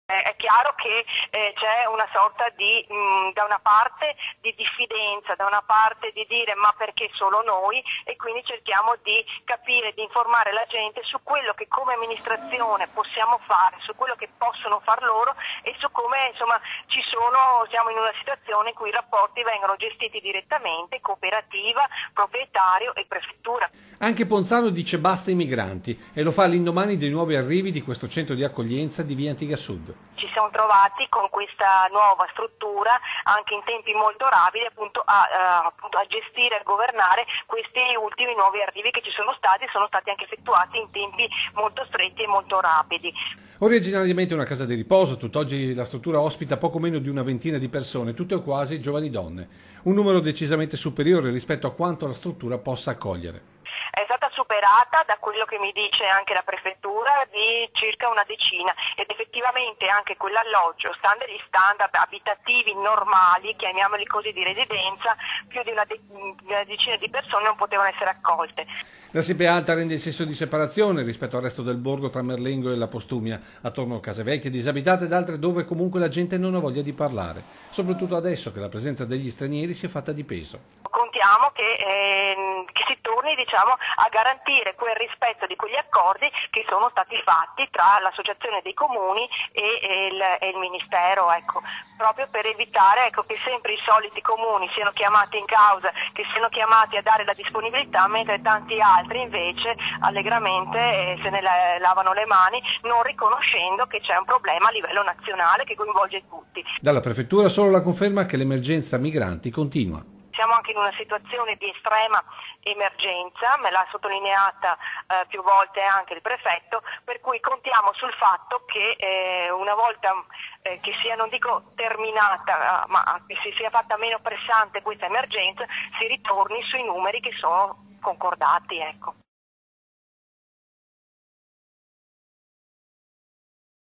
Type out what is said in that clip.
È chiaro che c'è una sorta di, da una parte di diffidenza, da una parte di dire ma perché solo noi, e quindi cerchiamo di capire, di informare la gente su quello che come amministrazione possiamo fare, su quello che possono far loro e su come insomma siamo in una situazione in cui i rapporti vengono gestiti direttamente, cooperativa, proprietario e prefettura. Anche Ponzano dice basta ai migranti e lo fa all'indomani dei nuovi arrivi di questo centro di accoglienza di via Antiga Sud. Ci siamo trovati con questa nuova struttura anche in tempi molto rapidi appunto a gestire e a governare questi ultimi nuovi arrivi che ci sono stati anche effettuati in tempi molto stretti e molto rapidi. Originariamente una casa di riposo, tutt'oggi la struttura ospita poco meno di una ventina di persone, tutte o quasi giovani donne, un numero decisamente superiore rispetto a quanto la struttura possa accogliere. È stata superata, da quello che mi dice anche la prefettura, di circa una decina ed effettivamente anche quell'alloggio, stando agli standard abitativi normali, chiamiamoli così, di residenza, più di una decina di persone non potevano essere accolte. La siepe alta rende il senso di separazione rispetto al resto del borgo tra Merlengo e la Postumia, attorno a case vecchie, disabitate ed altre dove comunque la gente non ha voglia di parlare, soprattutto adesso che la presenza degli stranieri si è fatta di peso. Contiamo che si torni a garantire quel rispetto di quegli accordi che sono stati fatti tra l'associazione dei comuni e il Ministero, proprio per evitare che sempre i soliti comuni siano chiamati in causa, che siano chiamati a dare la disponibilità, mentre tanti altri invece allegramente se ne lavano le mani, non riconoscendo che c'è un problema a livello nazionale che coinvolge tutti. Dalla prefettura solo la conferma che l'emergenza migranti continua. Siamo anche in una situazione di estrema emergenza, me l'ha sottolineata più volte anche il prefetto, per cui contiamo sul fatto che una volta che sia, non dico terminata, ma che si sia fatta meno pressante questa emergenza, si ritorni sui numeri che sono concordati.